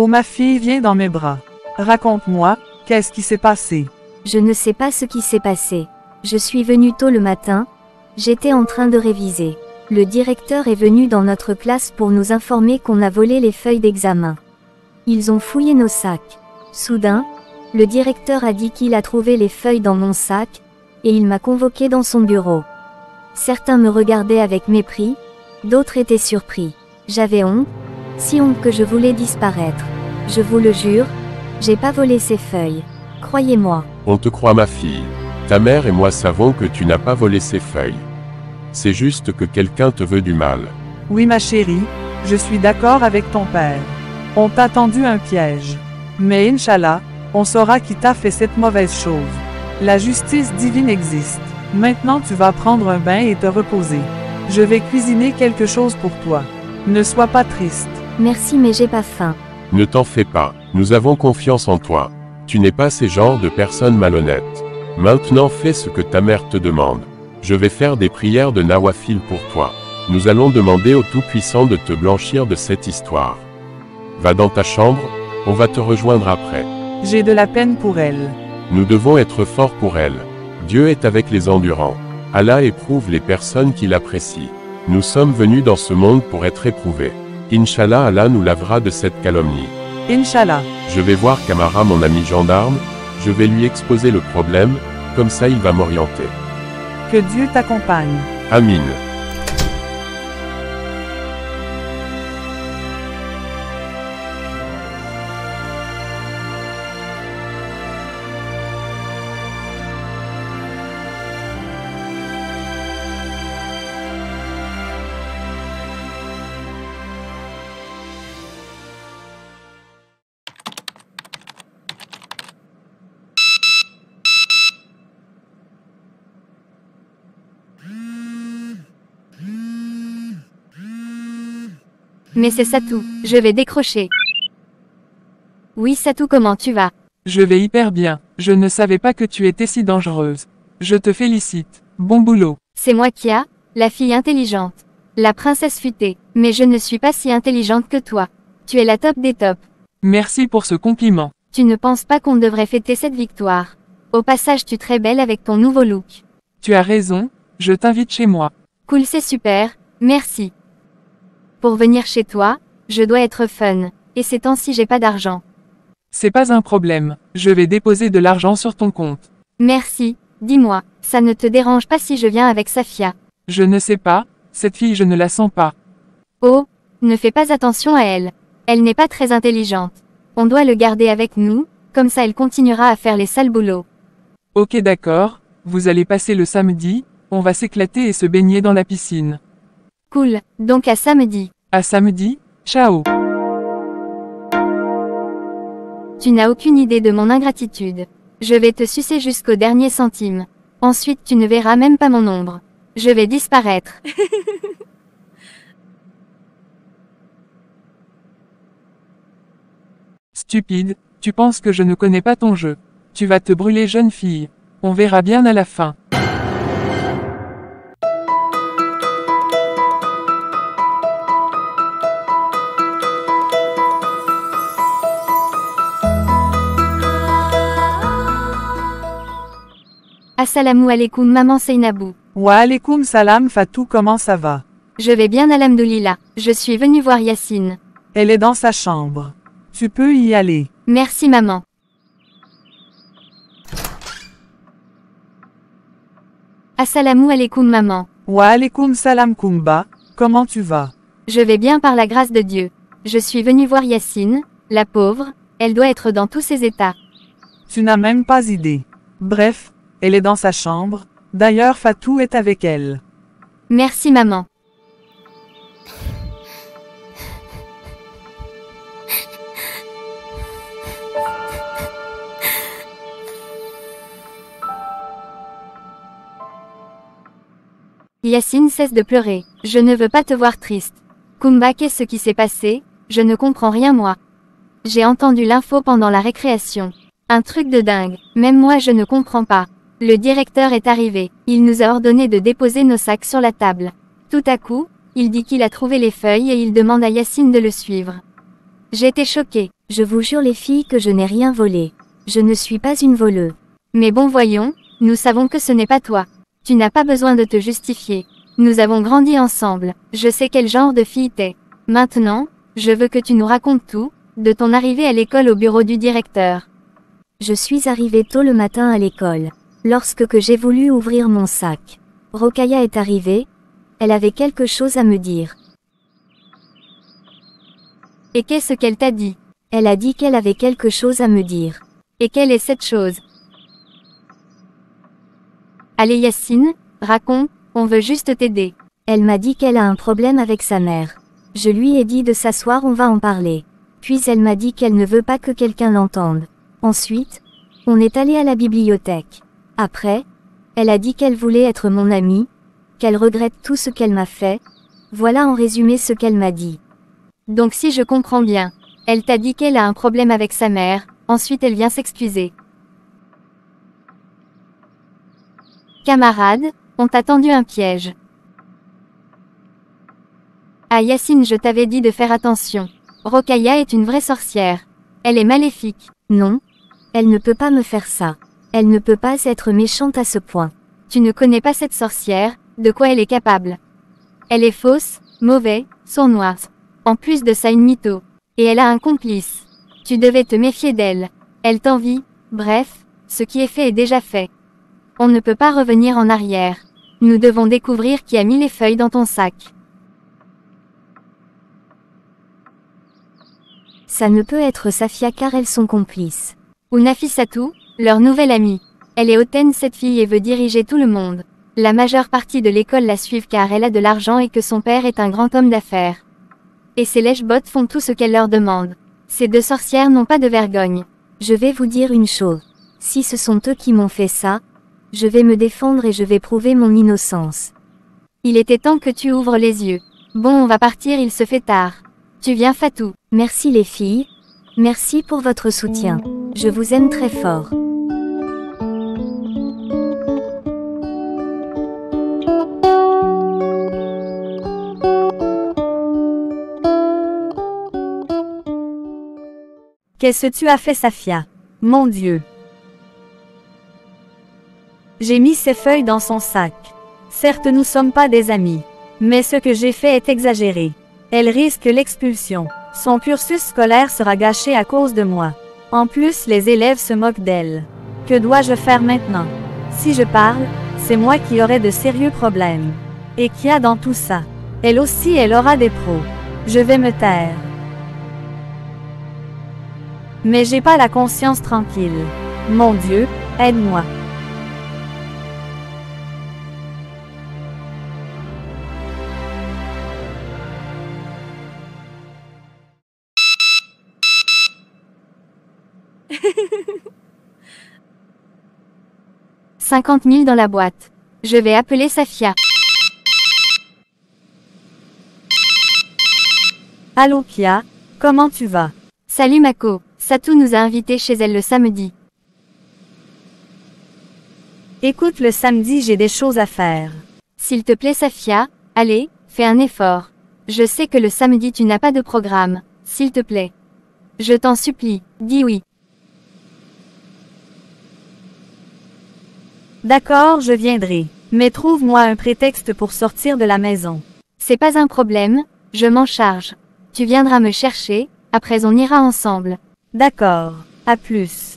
Oh ma fille, viens dans mes bras. Raconte-moi, qu'est-ce qui s'est passé? Je ne sais pas ce qui s'est passé. Je suis venue tôt le matin, j'étais en train de réviser. Le directeur est venu dans notre classe pour nous informer qu'on a volé les feuilles d'examen. Ils ont fouillé nos sacs. Soudain, le directeur a dit qu'il a trouvé les feuilles dans mon sac, et il m'a convoqué dans son bureau. Certains me regardaient avec mépris, d'autres étaient surpris. J'avais honte, si honte que je voulais disparaître. Je vous le jure, j'ai pas volé ces feuilles. Croyez-moi. On te croit, ma fille. Ta mère et moi savons que tu n'as pas volé ces feuilles. C'est juste que quelqu'un te veut du mal. Oui ma chérie, je suis d'accord avec ton père. On t'a tendu un piège. Mais Inch'Allah, on saura qui t'a fait cette mauvaise chose. La justice divine existe. Maintenant tu vas prendre un bain et te reposer. Je vais cuisiner quelque chose pour toi. Ne sois pas triste. Merci mais j'ai pas faim. Ne t'en fais pas, nous avons confiance en toi. Tu n'es pas ces genres de personnes malhonnêtes. Maintenant fais ce que ta mère te demande. Je vais faire des prières de Nawafil pour toi. Nous allons demander au Tout-Puissant de te blanchir de cette histoire. Va dans ta chambre, on va te rejoindre après. J'ai de la peine pour elle. Nous devons être forts pour elle. Dieu est avec les endurants. Allah éprouve les personnes qu'il apprécie. Nous sommes venus dans ce monde pour être éprouvés. Inch'Allah, Allah nous lavera de cette calomnie. Inch'Allah. Je vais voir Kamara, mon ami gendarme, je vais lui exposer le problème, comme ça il va m'orienter. Que Dieu t'accompagne. Amin. Mais c'est Satou, je vais décrocher. Oui Satou, comment tu vas? Je vais hyper bien. Je ne savais pas que tu étais si dangereuse. Je te félicite. Bon boulot. C'est moi Kia, la fille intelligente. La princesse futée. Mais je ne suis pas si intelligente que toi. Tu es la top des tops. Merci pour ce compliment. Tu ne penses pas qu'on devrait fêter cette victoire? Au passage, tu es très belle avec ton nouveau look. Tu as raison, je t'invite chez moi. Cool, c'est super, merci. Pour venir chez toi, je dois être fun. Et ces temps-ci j'ai pas d'argent. C'est pas un problème, je vais déposer de l'argent sur ton compte. Merci, dis-moi, ça ne te dérange pas si je viens avec Safia? Je ne sais pas, cette fille je ne la sens pas. Oh, ne fais pas attention à elle. Elle n'est pas très intelligente. On doit le garder avec nous, comme ça elle continuera à faire les sales boulots. Ok d'accord, vous allez passer le samedi, on va s'éclater et se baigner dans la piscine. Cool, donc à samedi. À samedi, ciao. Tu n'as aucune idée de mon ingratitude. Je vais te sucer jusqu'au dernier centime. Ensuite tu ne verras même pas mon ombre. Je vais disparaître. Stupide, tu penses que je ne connais pas ton jeu. Tu vas te brûler jeune fille. On verra bien à la fin. Assalamu alaikum maman Seynabou. Wa alaikum salam Fatou, comment ça va? Je vais bien alhamdoulilah. Je suis venue voir Yacine. Elle est dans sa chambre. Tu peux y aller. Merci maman. Assalamu alaikum maman. Wa alaikum salam Kumba, comment tu vas? Je vais bien par la grâce de Dieu. Je suis venue voir Yacine, la pauvre, elle doit être dans tous ses états. Tu n'as même pas idée. Bref, elle est dans sa chambre, d'ailleurs Fatou est avec elle. Merci maman. Yacine, cesse de pleurer. Je ne veux pas te voir triste. Kumba, qu'est-ce qui s'est passé? Je ne comprends rien moi. J'ai entendu l'info pendant la récréation. Un truc de dingue. Même moi je ne comprends pas. Le directeur est arrivé. Il nous a ordonné de déposer nos sacs sur la table. Tout à coup, il dit qu'il a trouvé les feuilles et il demande à Yacine de le suivre. J'étais choquée. Je vous jure les filles que je n'ai rien volé. Je ne suis pas une voleuse. Mais bon voyons, nous savons que ce n'est pas toi. Tu n'as pas besoin de te justifier. Nous avons grandi ensemble, je sais quel genre de fille t'es. Maintenant, je veux que tu nous racontes tout, de ton arrivée à l'école au bureau du directeur. Je suis arrivée tôt le matin à l'école. Lorsque j'ai voulu ouvrir mon sac. Rokhaya est arrivée. Elle avait quelque chose à me dire. Et qu'est-ce qu'elle t'a dit? Elle a dit qu'elle avait quelque chose à me dire. Et quelle est cette chose? Allez Yacine, raconte, on veut juste t'aider. Elle m'a dit qu'elle a un problème avec sa mère. Je lui ai dit de s'asseoir, on va en parler. Puis elle m'a dit qu'elle ne veut pas que quelqu'un l'entende. Ensuite, on est allé à la bibliothèque. Après, elle a dit qu'elle voulait être mon amie, qu'elle regrette tout ce qu'elle m'a fait. Voilà en résumé ce qu'elle m'a dit. Donc si je comprends bien, elle t'a dit qu'elle a un problème avec sa mère, ensuite elle vient s'excuser. Camarade, on t'a tendu un piège. Ah Yacine, je t'avais dit de faire attention. Rokhaya est une vraie sorcière. Elle est maléfique. Non, elle ne peut pas me faire ça. Elle ne peut pas être méchante à ce point. Tu ne connais pas cette sorcière, de quoi elle est capable. Elle est fausse, mauvaise, sournoise. En plus de ça une mytho. Et elle a un complice. Tu devais te méfier d'elle. Elle t'envie, bref, ce qui est fait est déjà fait. On ne peut pas revenir en arrière. Nous devons découvrir qui a mis les feuilles dans ton sac. Ça ne peut être Safia car elles sont complices. Ou Nafissatou, leur nouvelle amie. Elle est hautaine cette fille et veut diriger tout le monde. La majeure partie de l'école la suivent car elle a de l'argent et que son père est un grand homme d'affaires. Et ces lèche-bottes font tout ce qu'elle leur demande. Ces deux sorcières n'ont pas de vergogne. Je vais vous dire une chose. Si ce sont eux qui m'ont fait ça, je vais me défendre et je vais prouver mon innocence. Il était temps que tu ouvres les yeux. Bon, on va partir, il se fait tard. Tu viens Fatou. Merci les filles. Merci pour votre soutien. Je vous aime très fort. Qu'est-ce que tu as fait, Safia? Mon Dieu! J'ai mis ces feuilles dans son sac. Certes, nous sommes pas des amis. Mais ce que j'ai fait est exagéré. Elle risque l'expulsion. Son cursus scolaire sera gâché à cause de moi. En plus, les élèves se moquent d'elle. Que dois-je faire maintenant? Si je parle, c'est moi qui aurai de sérieux problèmes. Et qui a dans tout ça? Elle aussi, elle aura des pros. Je vais me taire. Mais j'ai pas la conscience tranquille. Mon Dieu, aide-moi. « 50 000 dans la boîte. Je vais appeler Safia. » Allô Kia, comment tu vas? Salut Mako, Satou nous a invités chez elle le samedi. Écoute, le samedi j'ai des choses à faire. S'il te plaît Safia, allez, fais un effort. Je sais que le samedi tu n'as pas de programme, s'il te plaît. Je t'en supplie, dis oui. D'accord, je viendrai. Mais trouve-moi un prétexte pour sortir de la maison. C'est pas un problème, je m'en charge. Tu viendras me chercher, après on ira ensemble. D'accord, à plus.